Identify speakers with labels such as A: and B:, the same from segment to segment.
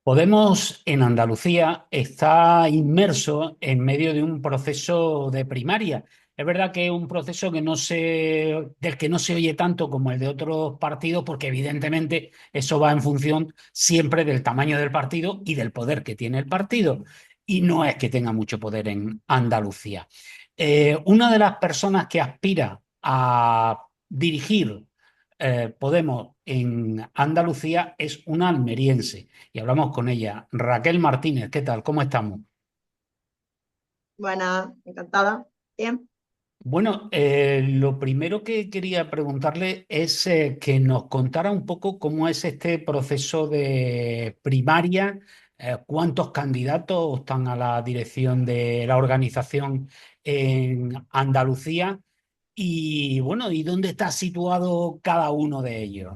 A: Podemos en Andalucía está inmerso en medio de un proceso de primaria. Es verdad que es un proceso del que no se oye tanto como el de otros partidos, porque evidentemente eso va en función siempre del tamaño del partido y del poder que tiene el partido. Y no es que tenga mucho poder en Andalucía. Una de las personas que aspira a dirigir Podemos en Andalucía es una almeriense y hablamos con ella. Raquel Martínez, ¿qué tal? ¿Cómo estamos?
B: Buena, encantada. Bien.
A: Bueno, lo primero que quería preguntarle es que nos contara un poco cómo es este proceso de primaria, cuántos candidatos están a la dirección de la organización en Andalucía y bueno, y dónde está situado cada uno de ellos.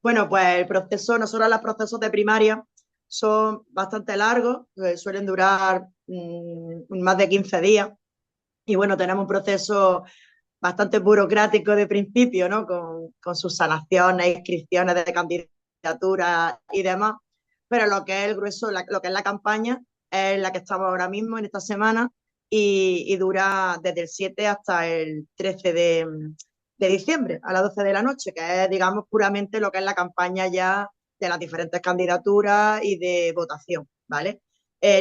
B: Bueno, pues el proceso, nosotros los procesos de primaria son bastante largos, suelen durar más de 15 días. Y bueno, tenemos un proceso bastante burocrático de principio, ¿no? Con sus sanaciones, inscripciones de candidaturas y demás. Pero lo que es el grueso, lo que es la campaña, es la que estamos ahora mismo en esta semana y dura desde el 7 hasta el 13 de diciembre, a las 12 de la noche, que es, digamos, puramente lo que es la campaña ya de las diferentes candidaturas y de votación, ¿vale?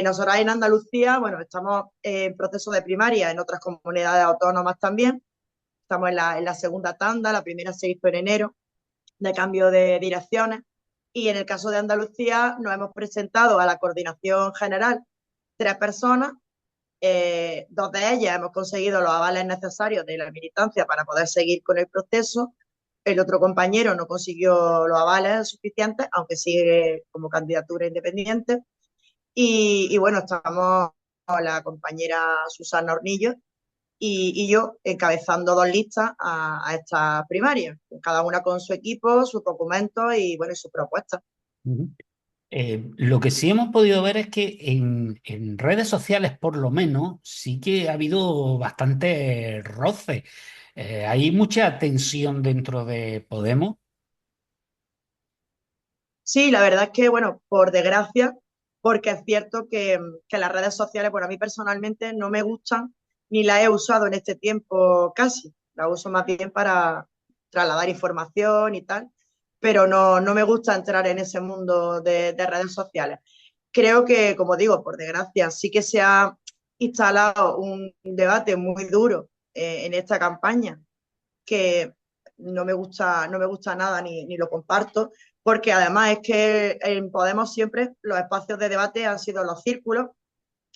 B: Nosotros en Andalucía, bueno, estamos en proceso de primaria, en otras comunidades autónomas también. Estamos en la segunda tanda, la primera se hizo en enero, de cambio de direcciones. Y en el caso de Andalucía nos hemos presentado a la coordinación general 3 personas. Dos de ellas hemos conseguido los avales necesarios de la militancia para poder seguir con el proceso. El otro compañero no consiguió los avales suficientes, aunque sigue como candidatura independiente. Y bueno, estamos la compañera Susana Hornillo y yo encabezando 2 listas a esta primaria, cada una con su equipo, sus documentos y bueno, y sus propuestas.
A: Ujú. Lo que sí hemos podido ver es que en redes sociales, por lo menos, sí que ha habido bastante roce. Hay mucha tensión dentro de Podemos.
B: Sí, la verdad es que, bueno, por desgracia, porque es cierto que las redes sociales, bueno, a mí personalmente no me gustan ni las he usado en este tiempo casi. Las uso más bien para trasladar información y tal, pero no me gusta entrar en ese mundo de redes sociales. Creo que, como digo, por desgracia, sí que se ha instalado un debate muy duro en esta campaña que no me gusta nada ni lo comparto, porque además es que en Podemos siempre los espacios de debate han sido los círculos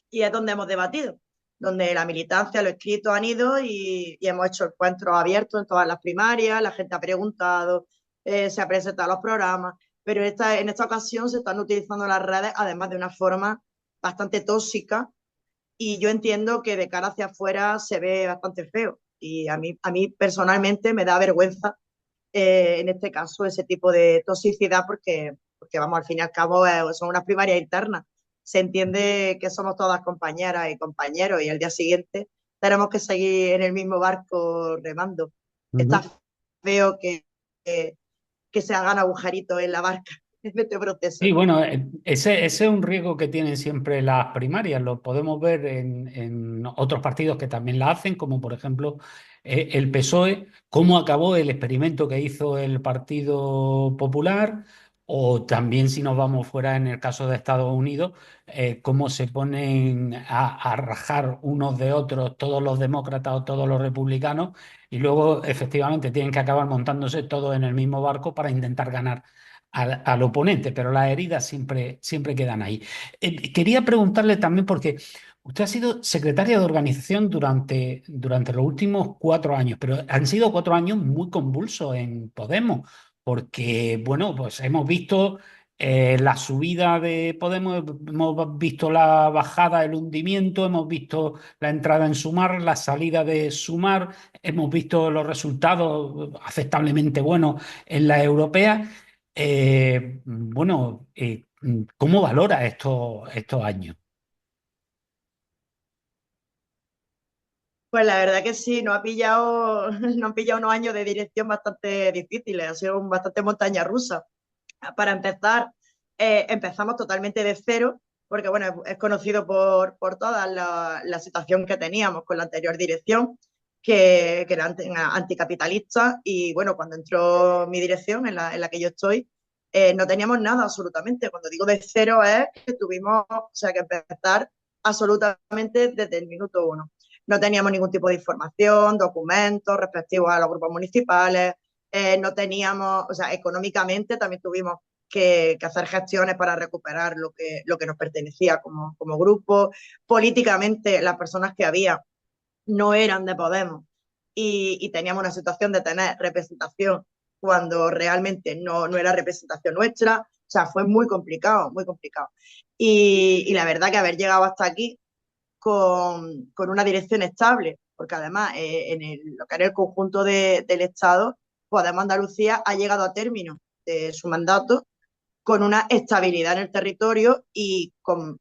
B: y es donde hemos debatido, donde la militancia, los escritos han ido y hemos hecho encuentros abiertos en todas las primarias, la gente ha preguntado, se ha presentado los programas, pero en esta ocasión se están utilizando las redes además de una forma bastante tóxica y yo entiendo que de cara hacia afuera se ve bastante feo y a mí personalmente me da vergüenza en este caso ese tipo de toxicidad porque vamos, al fin y al cabo son unas primarias internas. Se entiende que somos todas compañeras y compañeros y al día siguiente tenemos que seguir en el mismo barco remando. Está feo que se hagan agujeritos en la barca en este proceso.
A: Sí, bueno, ese es un riesgo que tienen siempre las primarias. Lo podemos ver en otros partidos que también la hacen, como por ejemplo el PSOE, cómo acabó el experimento que hizo el Partido Popular, o también si nos vamos fuera en el caso de Estados Unidos, cómo se ponen a rajar unos de otros todos los demócratas o todos los republicanos, y luego efectivamente tienen que acabar montándose todos en el mismo barco para intentar ganar al oponente, pero las heridas siempre quedan ahí. Quería preguntarle también, porque usted ha sido secretaria de organización durante los últimos 4 años, pero han sido 4 años muy convulsos en Podemos, porque, bueno, pues hemos visto la subida de Podemos, hemos visto la bajada, el hundimiento, hemos visto la entrada en Sumar, la salida de Sumar, hemos visto los resultados aceptablemente buenos en la europea. Bueno, ¿cómo valora estos años?
B: Pues la verdad que sí, nos han pillado unos años de dirección bastante difíciles, ha sido bastante montaña rusa. Para empezar, empezamos totalmente de cero, porque bueno, es conocido por toda la situación que teníamos con la anterior dirección, que era anticapitalista, y bueno, cuando entró mi dirección, en la que yo estoy, no teníamos nada absolutamente. Cuando digo de cero es que tuvimos, o sea, que empezar absolutamente desde el minuto uno. No teníamos ningún tipo de información, documentos respectivos a los grupos municipales, no teníamos, o sea, económicamente también tuvimos que hacer gestiones para recuperar lo que nos pertenecía como grupo. Políticamente, las personas que había no eran de Podemos y teníamos una situación de tener representación cuando realmente no era representación nuestra. O sea, fue muy complicado, muy complicado. Y la verdad que haber llegado hasta aquí con una dirección estable, porque además lo que era el conjunto del Estado, Podemos Andalucía ha llegado a término de su mandato con una estabilidad en el territorio y con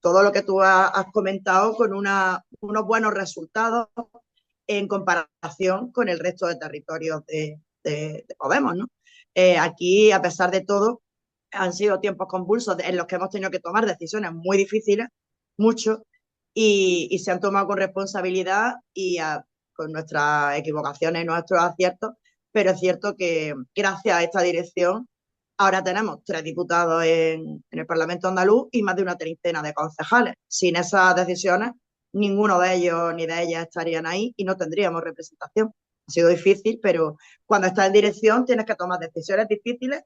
B: todo lo que tú has comentado, con unos buenos resultados en comparación con el resto de territorios de Podemos, ¿no? Aquí, a pesar de todo, han sido tiempos convulsos en los que hemos tenido que tomar decisiones muy difíciles, mucho, y se han tomado con responsabilidad con nuestras equivocaciones y nuestros aciertos, pero es cierto que gracias a esta dirección ahora tenemos 3 diputados en el Parlamento andaluz y más de una treintena de concejales. Sin esas decisiones, ninguno de ellos ni de ellas estarían ahí y no tendríamos representación. Ha sido difícil, pero cuando estás en dirección tienes que tomar decisiones difíciles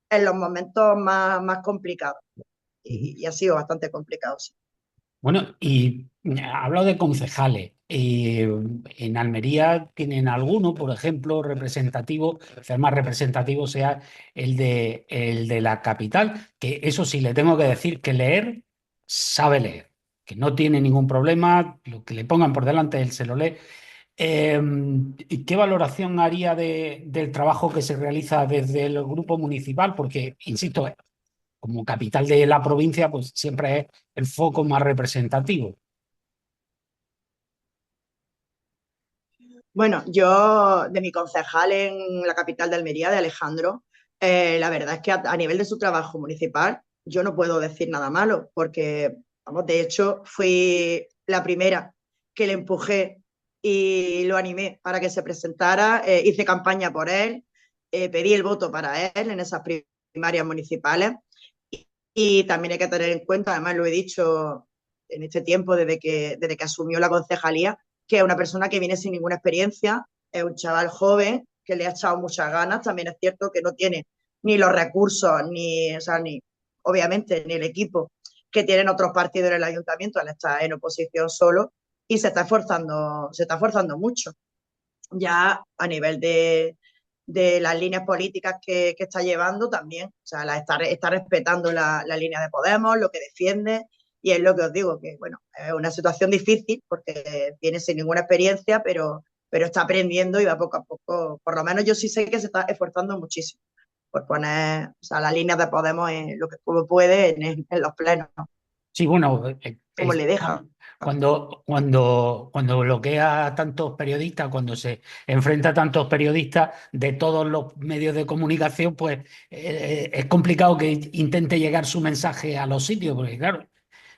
B: en los momentos más complicados. Y ha sido bastante complicado, sí.
A: Bueno, y ha hablado de concejales. En Almería tienen alguno, por ejemplo, representativo, el más representativo sea el de la capital, que eso sí, le tengo que decir que leer, sabe leer, que no tiene ningún problema, lo que le pongan por delante, él se lo lee. ¿Y qué valoración haría del trabajo que se realiza desde el grupo municipal? Porque, insisto, como capital de la provincia, pues siempre es el foco más representativo.
B: Bueno, yo de mi concejal en la capital de Almería, de Alejandro, la verdad es que a nivel de su trabajo municipal yo no puedo decir nada malo, porque, vamos, de hecho fui la primera que le empujé y lo animé para que se presentara, hice campaña por él, pedí el voto para él en esas primarias municipales y también hay que tener en cuenta, además lo he dicho en este tiempo desde que asumió la concejalía, que es una persona que viene sin ninguna experiencia, es un chaval joven que le ha echado muchas ganas, también es cierto que no tiene ni los recursos, ni, o sea, ni obviamente, ni el equipo que tienen otros partidos en el ayuntamiento, él está en oposición solo y se está esforzando mucho. Ya a nivel de las líneas políticas que está llevando también, o sea, está respetando la línea de Podemos, lo que defiende, y es lo que os digo, que bueno, es una situación difícil porque viene sin ninguna experiencia, pero está aprendiendo y va poco a poco, por lo menos yo sí sé que se está esforzando muchísimo por poner, o sea, la línea de Podemos en lo que como puede en los plenos, ¿no?
A: Sí, bueno,
B: Como le deja.
A: cuando bloquea a tantos periodistas, cuando se enfrenta a tantos periodistas de todos los medios de comunicación, pues es complicado que intente llegar su mensaje a los sitios, porque claro,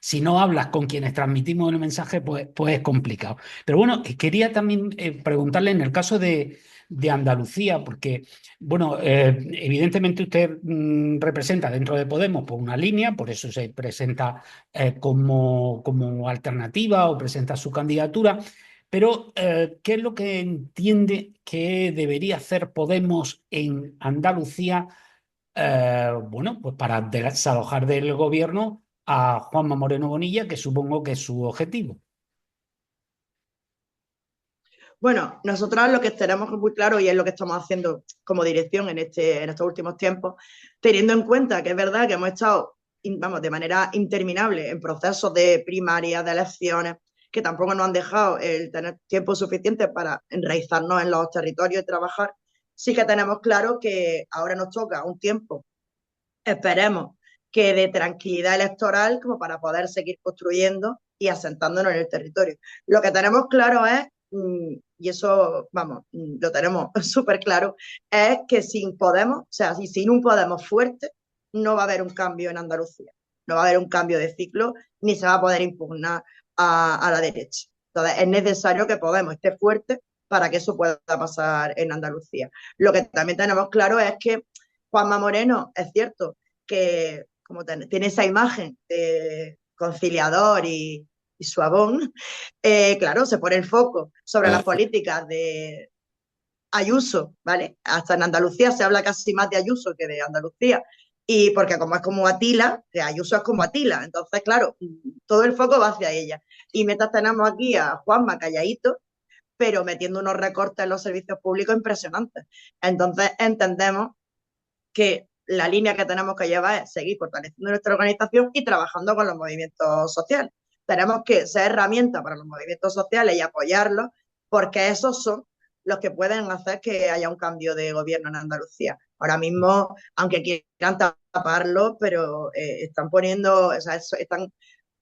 A: si no hablas con quienes transmitimos el mensaje, pues es complicado. Pero bueno, quería también preguntarle en el caso de Andalucía, porque bueno, evidentemente usted representa dentro de Podemos por una línea, por eso se presenta como alternativa o presenta su candidatura, pero ¿qué es lo que entiende que debería hacer Podemos en Andalucía, bueno, pues para desalojar del gobierno a Juanma Moreno Bonilla, que supongo que es su objetivo?
B: Bueno, nosotros lo que tenemos muy claro y es lo que estamos haciendo como dirección en estos últimos tiempos, teniendo en cuenta que es verdad que hemos estado, vamos, de manera interminable en procesos de primaria, de elecciones, que tampoco nos han dejado el tener tiempo suficiente para enraizarnos en los territorios y trabajar, sí que tenemos claro que ahora nos toca un tiempo, esperemos, que de tranquilidad electoral como para poder seguir construyendo y asentándonos en el territorio. Lo que tenemos claro es y eso, vamos, lo tenemos súper claro, es que sin Podemos, o sea, sin un Podemos fuerte, no va a haber un cambio en Andalucía, no va a haber un cambio de ciclo, ni se va a poder impugnar a la derecha. Entonces, es necesario que Podemos esté fuerte para que eso pueda pasar en Andalucía. Lo que también tenemos claro es que Juanma Moreno, es cierto que como tiene esa imagen de conciliador y suavón, claro, se pone el foco sobre las políticas de Ayuso, ¿vale? Hasta en Andalucía se habla casi más de Ayuso que de Andalucía. Y porque como es como Atila, que Ayuso es como Atila, entonces, claro, todo el foco va hacia ella. Y mientras tenemos aquí a Juanma calladito, pero metiendo unos recortes en los servicios públicos impresionantes. Entonces, entendemos que la línea que tenemos que llevar es seguir fortaleciendo nuestra organización y trabajando con los movimientos sociales. Tenemos que ser herramientas para los movimientos sociales y apoyarlos, porque esos son los que pueden hacer que haya un cambio de gobierno en Andalucía. Ahora mismo, aunque quieran taparlo, pero están poniendo, o sea, están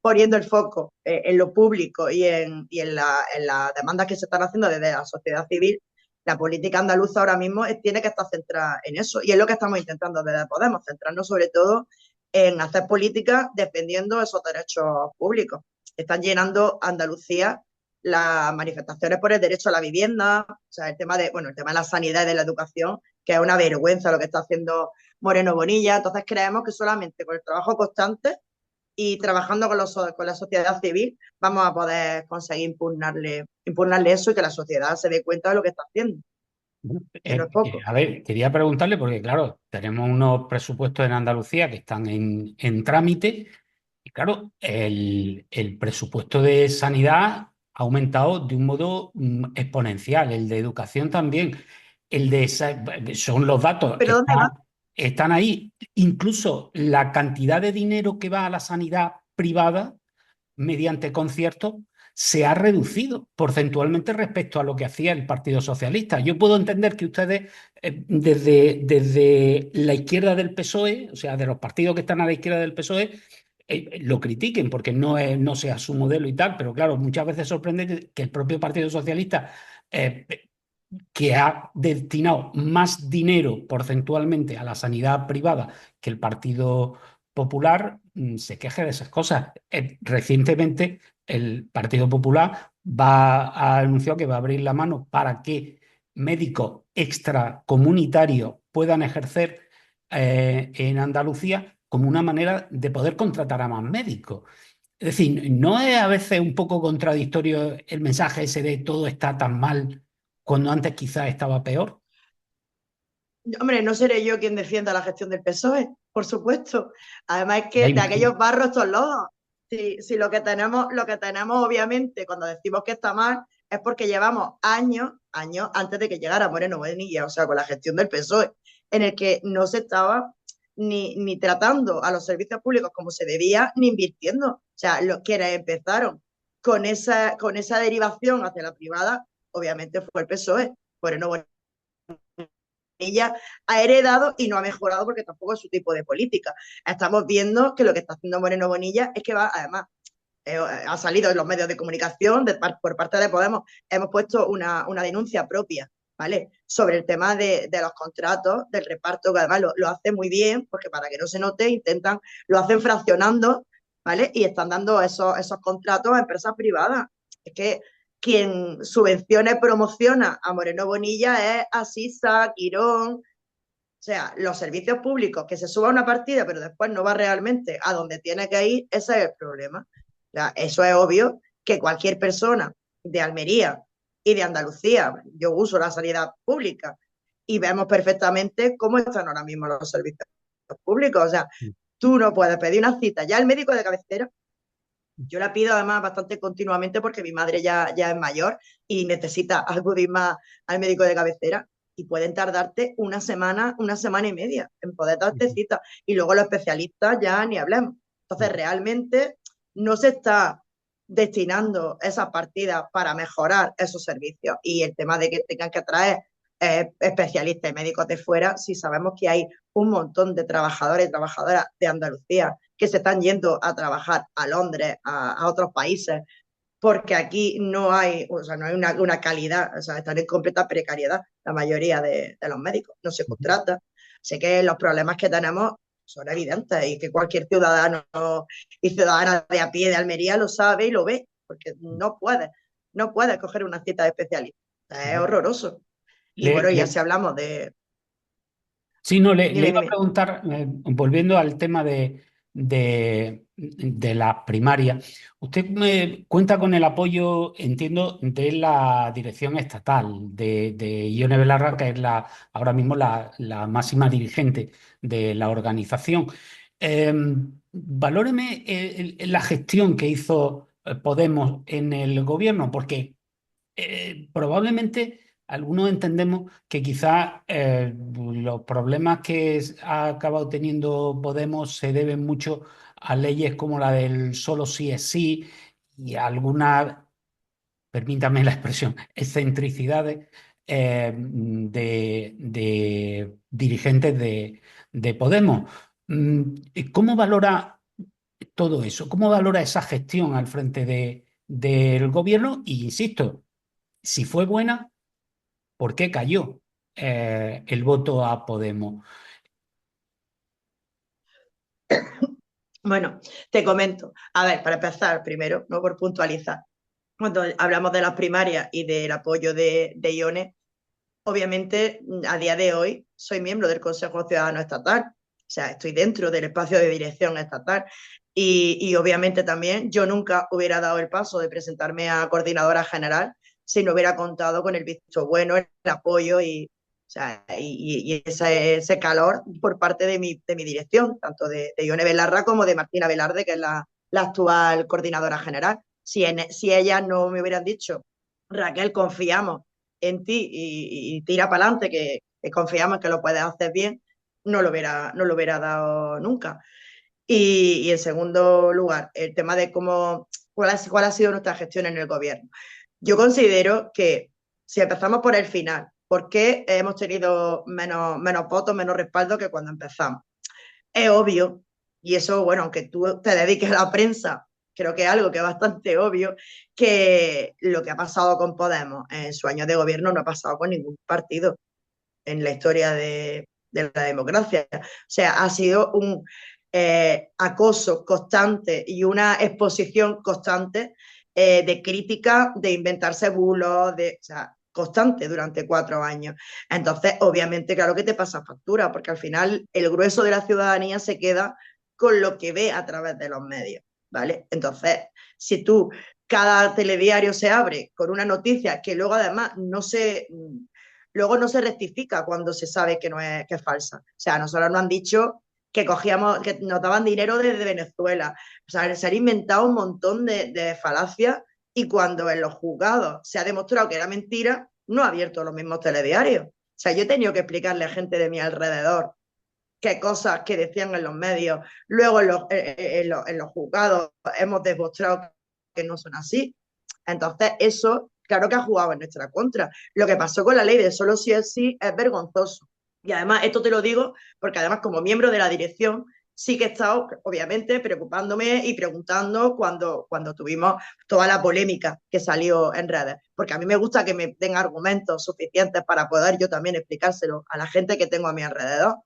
B: poniendo el foco en lo público y en las demandas que se están haciendo desde la sociedad civil. La política andaluza ahora mismo tiene que estar centrada en eso y es lo que estamos intentando desde Podemos, centrarnos sobre todo en hacer política defendiendo esos derechos públicos. Están llenando Andalucía las manifestaciones por el derecho a la vivienda, o sea, el tema de la sanidad y de la educación, que es una vergüenza lo que está haciendo Moreno Bonilla. Entonces creemos que solamente con el trabajo constante y trabajando con la sociedad civil vamos a poder conseguir impugnarle eso y que la sociedad se dé cuenta de lo que está haciendo, que no es poco.
A: A ver, quería preguntarle, porque claro, tenemos unos presupuestos en Andalucía que están en trámite, y claro, el presupuesto de sanidad ha aumentado de un modo exponencial, el de educación también, son los datos,
B: ¿Pero dónde va?
A: están ahí. Incluso la cantidad de dinero que va a la sanidad privada mediante conciertos se ha reducido porcentualmente respecto a lo que hacía el Partido Socialista. Yo puedo entender que ustedes, desde la izquierda del PSOE, o sea, de los partidos que están a la izquierda del PSOE, lo critiquen porque no sea su modelo y tal, pero claro, muchas veces sorprende que el propio Partido Socialista, eh, que ha destinado más dinero porcentualmente a la sanidad privada que el Partido Popular, se queje de esas cosas. Recientemente el Partido Popular ha anunciado que va a abrir la mano para que médicos extracomunitarios puedan ejercer en Andalucía como una manera de poder contratar a más médicos. Es decir, ¿no es a veces un poco contradictorio el mensaje ese de todo está tan mal cuando antes quizás estaba peor?
B: Hombre, no seré yo quien defienda la gestión del PSOE, por supuesto. Además es
A: Ya
B: que de
A: imagino.
B: aquellos barros estos lodos. Si lo que tenemos, obviamente, cuando decimos que está mal, es porque llevamos años antes de que llegara Moreno Bonilla, o sea, con la gestión del PSOE, en el que no se estaba ni tratando a los servicios públicos como se debía, ni invirtiendo. O sea, los quienes empezaron con esa derivación hacia la privada, obviamente fue el PSOE. Moreno ella ha heredado y no ha mejorado porque tampoco es su tipo de política. Estamos viendo que lo que está haciendo Moreno Bonilla es que va, además, ha salido en los medios de comunicación por parte de Podemos, hemos puesto una denuncia propia, ¿vale? Sobre el tema de los contratos, del reparto, que además lo hace muy bien, porque para que no se note, lo hacen fraccionando, ¿vale? Y están dando esos contratos a empresas privadas. Es que quien subvenciona y promociona a Moreno Bonilla es Asisa, Quirón, o sea, los servicios públicos, que se suba una partida, pero después no va realmente a donde tiene que ir, ese es el problema. O sea, eso es obvio que cualquier persona de Almería y de Andalucía, yo uso la sanidad pública y vemos perfectamente cómo están ahora mismo los servicios públicos. O sea, tú no puedes pedir una cita ya al médico de cabecera. Yo la pido además bastante continuamente porque mi madre ya es mayor y necesita acudir más al médico de cabecera y pueden tardarte una semana y media en poder darte cita. Y luego los especialistas ya ni hablemos. Entonces, realmente no se está destinando esas partidas para mejorar esos servicios. Y el tema de que tengan que traer especialistas y médicos de fuera, si sabemos que hay un montón de trabajadores y trabajadoras de Andalucía que se están yendo a trabajar a Londres, a otros países, porque aquí no hay, o sea, no hay una calidad, o sea, están en completa precariedad la mayoría de los médicos, no se contrata. Sé que los problemas que tenemos son evidentes y que cualquier ciudadano y ciudadana de a pie de Almería lo sabe y lo ve, porque no puede coger una cita de especialista. Es horroroso. Y
A: Le,
B: bueno, ya si
A: le-
B: hablamos de...
A: Sí, no, le
B: Dime,
A: iba a
B: dime.
A: preguntar, volviendo al tema de la primaria, usted me cuenta con el apoyo, entiendo, de la dirección estatal, de Ione Belarra, que es ahora mismo la máxima dirigente de la organización. Eh, Valóreme la gestión que hizo Podemos en el gobierno, porque probablemente algunos entendemos que quizás los problemas que ha acabado teniendo Podemos se deben mucho a leyes como la del solo sí es sí y a algunas, permítame la expresión, excentricidades de dirigentes de Podemos. ¿Cómo valora todo eso? ¿Cómo valora esa gestión al frente del gobierno? Y insisto, si fue buena, ¿por qué cayó el voto a Podemos?
B: Bueno, te comento. A ver, para empezar primero, ¿no? Por puntualizar. Cuando hablamos de las primarias y del apoyo de Ione, obviamente a día de hoy soy miembro del Consejo Ciudadano Estatal, o sea, estoy dentro del espacio de dirección estatal y obviamente también yo nunca hubiera dado el paso de presentarme a coordinadora general si no hubiera contado con el visto bueno, el apoyo o sea, y ese calor por parte de mi dirección, tanto de Ione Belarra como de Martina Velarde, que es la actual coordinadora general. Si ellas no me hubieran dicho, Raquel, confiamos en ti y tira para adelante, que confiamos en que lo puedes hacer bien, no lo hubiera dado nunca. Y en segundo lugar, el tema de cuál ha sido nuestra gestión en el gobierno. Yo considero que si empezamos por el final, ¿por qué hemos tenido menos votos, menos respaldo que cuando empezamos? Es obvio, y eso, bueno, aunque tú te dediques a la prensa, creo que es algo que es bastante obvio, que lo que ha pasado con Podemos en su año de gobierno no ha pasado con ningún partido en la historia de la democracia. O sea, ha sido un acoso constante y una exposición constante de crítica, de inventarse bulos, o sea, constante durante 4 años. Entonces, obviamente, claro que te pasa factura, porque al final el grueso de la ciudadanía se queda con lo que ve a través de los medios, ¿vale? Entonces, si tú cada telediario se abre con una noticia que luego además luego no se rectifica cuando se sabe que es falsa. O sea, nosotros nos han dicho que que nos daban dinero desde Venezuela. O sea, se han inventado un montón de falacias y cuando en los juzgados se ha demostrado que era mentira, no ha abierto los mismos telediarios. O sea, yo he tenido que explicarle a gente de mi alrededor qué cosas que decían en los medios, luego en los juzgados hemos demostrado que no son así. Entonces, eso, claro que ha jugado en nuestra contra. Lo que pasó con la ley de solo sí es sí es vergonzoso. Y además, esto te lo digo porque además como miembro de la dirección sí que he estado, obviamente, preocupándome y preguntando cuando tuvimos toda la polémica que salió en redes. Porque a mí me gusta que me den argumentos suficientes para poder yo también explicárselo a la gente que tengo a mi alrededor.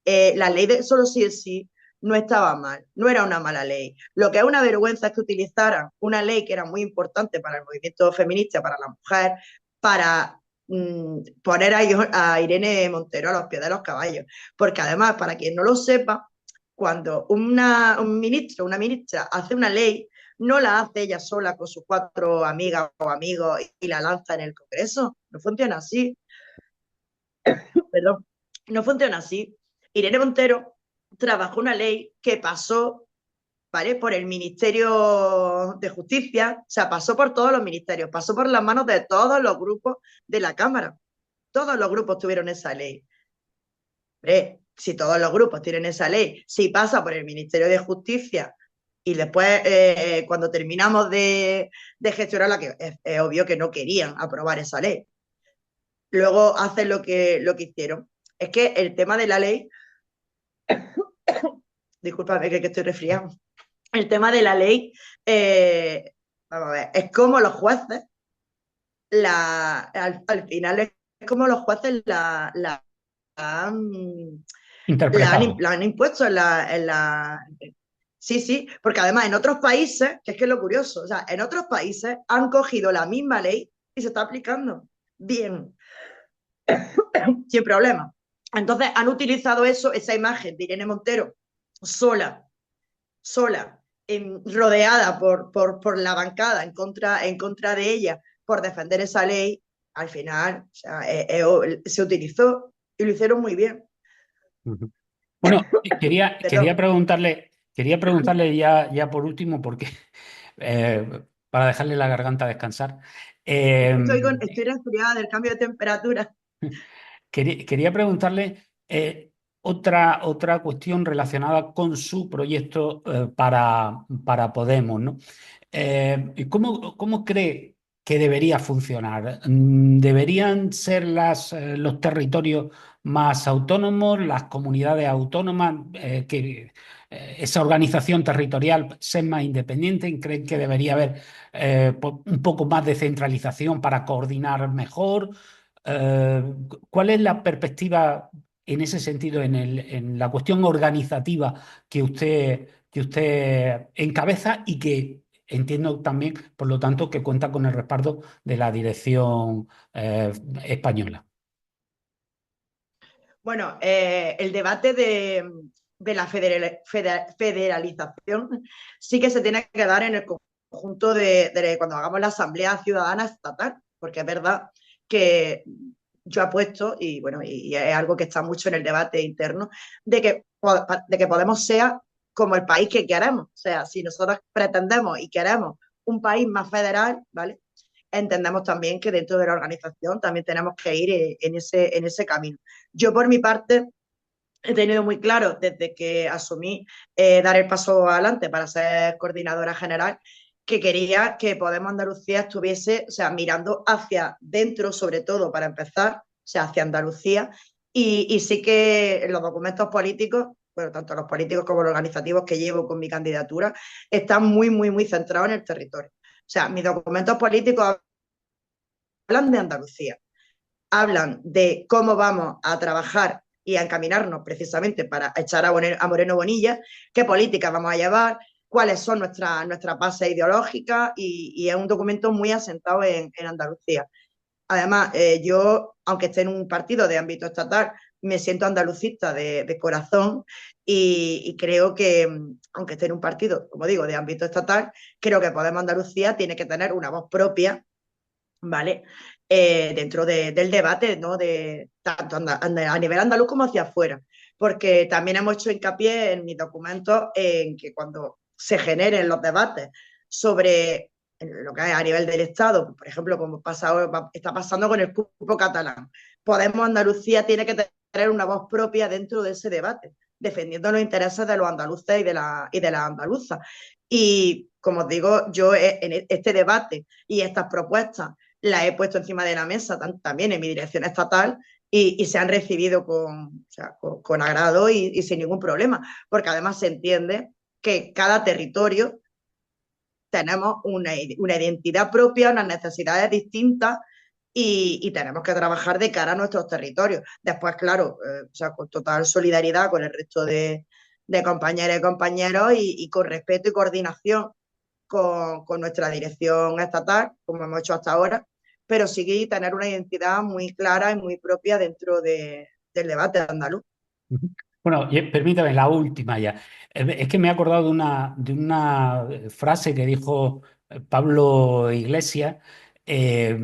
B: La ley de solo sí es sí no estaba mal, no era una mala ley. Lo que es una vergüenza es que utilizaran una ley que era muy importante para el movimiento feminista, para la mujer, para poner a Irene Montero a los pies de los caballos. Porque además, para quien no lo sepa, cuando un ministro o una ministra hace una ley, no la hace ella sola con sus 4 amigas o amigos y la lanza en el Congreso. No funciona así. Perdón. No funciona así. Irene Montero trabajó una ley que pasó, ¿vale? Por el Ministerio de Justicia, o sea, pasó por todos los ministerios, pasó por las manos de todos los grupos de la Cámara. Todos los grupos tuvieron esa ley. Si todos los grupos tienen esa ley, si pasa por el Ministerio de Justicia y después, cuando terminamos de gestionarla, que es obvio que no querían aprobar esa ley, luego hacen lo que hicieron. Es que el tema de la ley, discúlpame que estoy resfriado, el tema de la ley, vamos a ver, es como los jueces, al final es como los jueces han,
A: Interpretado.
B: la han impuesto Sí, sí, porque además en otros países, que es lo curioso, o sea, en otros países han cogido la misma ley y se está aplicando bien, sin problema. Entonces han utilizado eso, esa imagen de Irene Montero sola, sola, rodeada por la bancada en contra de ella, por defender esa ley, al final, o sea, se utilizó y lo hicieron muy bien.
A: Ujú. Bueno,
B: Perdón.
A: quería preguntarle ya por último, porque para dejarle la garganta descansar.
B: Es que
A: eh,
B: estoy resfriada del cambio de temperatura.
A: quería preguntarle otra cuestión relacionada con su proyecto para Podemos, ¿no? ¿Cómo cree que debería funcionar? ¿Deberían ser los territorios más autónomos, las comunidades autónomas, esa organización territorial ser más independiente? ¿Creen que debería haber un poco más de centralización para coordinar mejor? Eh, ¿Cuál es la perspectiva en ese sentido, en la cuestión organizativa que usted encabeza y que entiendo también, por lo tanto, que cuenta con el respaldo de la dirección española?
B: Bueno, el debate de la federalización sí que se tiene que dar en el conjunto de cuando hagamos la Asamblea Ciudadana Estatal, porque es verdad que yo apuesto, y bueno, y es algo que está mucho en el debate interno, de que Podemos sea como el país que queremos. O sea, si nosotros pretendemos y queremos un país más federal, ¿vale? Entendemos también que dentro de la organización también tenemos que ir en ese camino. Yo, por mi parte, he tenido muy claro desde que asumí dar el paso adelante para ser coordinadora general que quería que Podemos Andalucía estuviese, o sea, mirando hacia dentro, sobre todo para empezar, o sea, hacia Andalucía, y sí que los documentos políticos, bueno, tanto los políticos como los organizativos que llevo con mi candidatura, están muy, muy, muy centrados en el territorio. O sea, mis documentos políticos hablan de Andalucía, hablan de cómo vamos a trabajar y a encaminarnos precisamente para echar a Moreno Bonilla, qué políticas vamos a llevar, cuáles son nuestras bases ideológicas y es un documento muy asentado en Andalucía. Además, yo, aunque esté en un partido de ámbito estatal, me siento andalucista de corazón y creo que, aunque esté en un partido, como digo, de ámbito estatal, creo que Podemos Andalucía tiene que tener una voz propia, ¿vale? Dentro del debate, ¿no? De tanto a nivel andaluz como hacia afuera, porque también hemos hecho hincapié en mis documentos en que cuando se generen los debates sobre lo que es a nivel del Estado, por ejemplo, como está pasando con el cupo catalán, Podemos Andalucía tiene que tener una voz propia dentro de ese debate, defendiendo los intereses de los andaluces y de las andaluzas. Y como os digo, yo en este debate y estas propuestas la he puesto encima de la mesa también en mi dirección estatal y se han recibido o sea, con agrado y sin ningún problema, porque además se entiende que cada territorio tenemos una identidad propia, unas necesidades distintas y tenemos que trabajar de cara a nuestros territorios. Después, claro, o sea, con total solidaridad con el resto de compañeras y compañeros y con respeto y coordinación con nuestra dirección estatal, como hemos hecho hasta ahora, pero sí tener una identidad muy clara y muy propia dentro del debate andaluz.
A: Ujú. Bueno, y permítame, la última ya. Es que me he acordado de una frase que dijo Pablo Iglesias eh,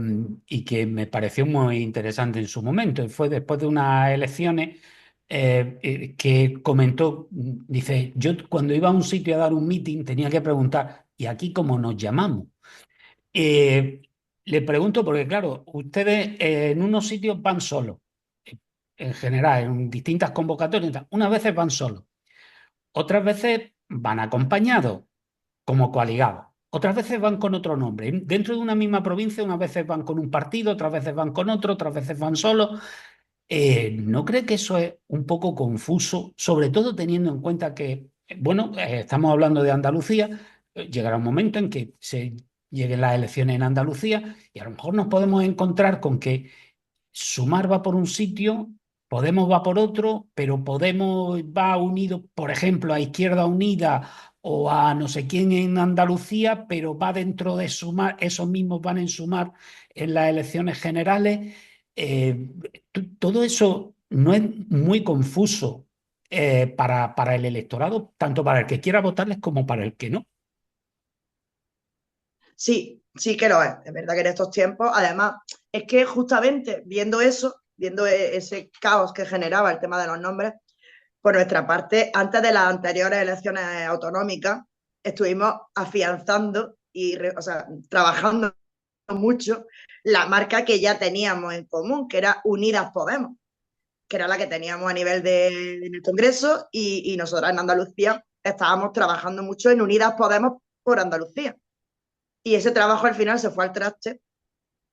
A: y que me pareció muy interesante en su momento. Y fue después de unas elecciones que comentó, dice, yo cuando iba a un sitio a dar un meeting tenía que preguntar, ¿y aquí cómo nos llamamos? Eh, Le pregunto porque, claro, ustedes en unos sitios van solos, en general, en distintas convocatorias, unas veces van solos, otras veces van acompañados, como coaligados, otras veces van con otro nombre. Dentro de una misma provincia, unas veces van con un partido, otras veces van con otro, otras veces van solos. ¿No cree que eso es un poco confuso, sobre todo teniendo en cuenta que, bueno, estamos hablando de Andalucía, llegará un momento en que se lleguen las elecciones en Andalucía y a lo mejor nos podemos encontrar con que Sumar va por un sitio, Podemos va por otro, pero Podemos va unido, por ejemplo, a Izquierda Unida o a no sé quién en Andalucía, pero va dentro de Sumar, esos mismos van en Sumar en las elecciones generales. Eh, Todo eso no es muy confuso para el electorado, tanto para el que quiera votarles como para el que no.
B: Sí, sí que lo es. Es verdad que en estos tiempos, además, es que justamente viendo eso, viendo ese caos que generaba el tema de los nombres, por nuestra parte, antes de las anteriores elecciones autonómicas, estuvimos afianzando o sea, trabajando mucho la marca que ya teníamos en común, que era Unidas Podemos, que era la que teníamos a nivel en el Congreso y nosotras en Andalucía estábamos trabajando mucho en Unidas Podemos por Andalucía. Y ese trabajo al final se fue al traste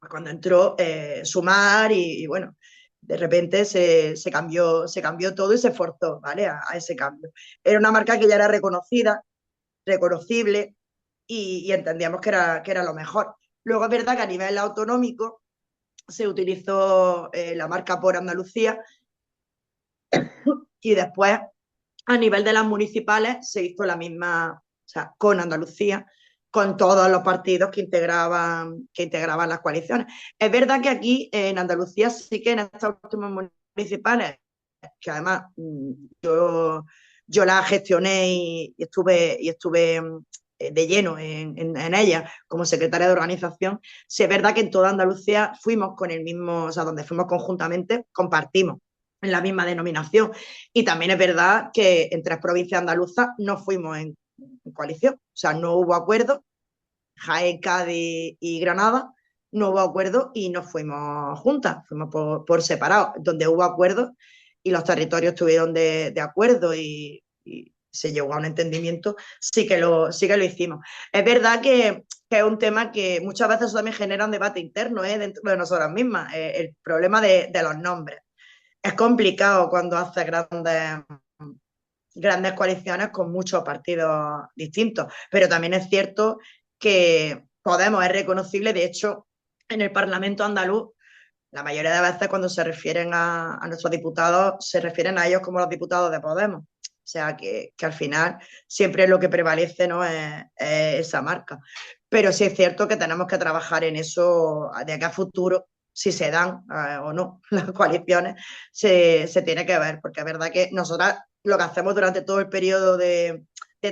B: cuando entró Sumar bueno, de repente se cambió todo y se forzó, ¿vale? A ese cambio. Era una marca que ya era reconocida, reconocible y entendíamos que era lo mejor. Luego es verdad que a nivel autonómico se utilizó la marca por Andalucía y después a nivel de las municipales se hizo la misma, o sea, con Andalucía, con todos los partidos que integraban las coaliciones. Es verdad que aquí en Andalucía sí que en estas últimas municipales, que además yo la gestioné y estuve de lleno en ella como secretaria de organización, sí es verdad que en toda Andalucía fuimos con el mismo, o sea, donde fuimos conjuntamente, compartimos en la misma denominación. Y también es verdad que en tres provincias andaluzas no fuimos en coalición, o sea, no hubo acuerdo, Jaén, Cádiz y Granada, no hubo acuerdo y no fuimos juntas, fuimos por separado, donde hubo acuerdo y los territorios estuvieron de acuerdo y se llegó a un entendimiento, sí que lo hicimos. Es verdad que es un tema que muchas veces también genera un debate interno dentro de nosotras mismas, el problema de los nombres. Es complicado cuando haces grandes coaliciones con muchos partidos distintos, pero también es cierto que Podemos es reconocible, de hecho, en el Parlamento andaluz, la mayoría de veces cuando se refieren a nuestros diputados, se refieren a ellos como los diputados de Podemos. O sea que al final siempre lo que prevalece, ¿no? Es esa marca. Pero sí es cierto que tenemos que trabajar en eso de aquí a futuro, si se dan o no las coaliciones, se tiene que ver, porque es verdad que nosotras lo que hacemos durante todo el periodo de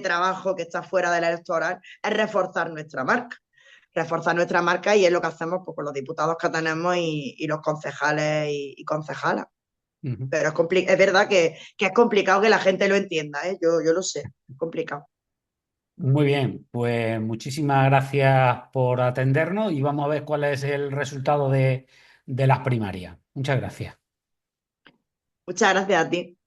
B: trabajo que está fuera del electoral es reforzar nuestra marca y es lo que hacemos pues, con los diputados que tenemos y los concejales y concejalas.
A: Ujú.
B: Pero es verdad que es complicado que la gente lo entienda, ¿eh? Yo lo sé, es complicado.
A: Muy bien, pues muchísimas gracias por atendernos y vamos a ver cuál es el resultado de las primarias. Muchas gracias.
B: Muchas gracias a ti.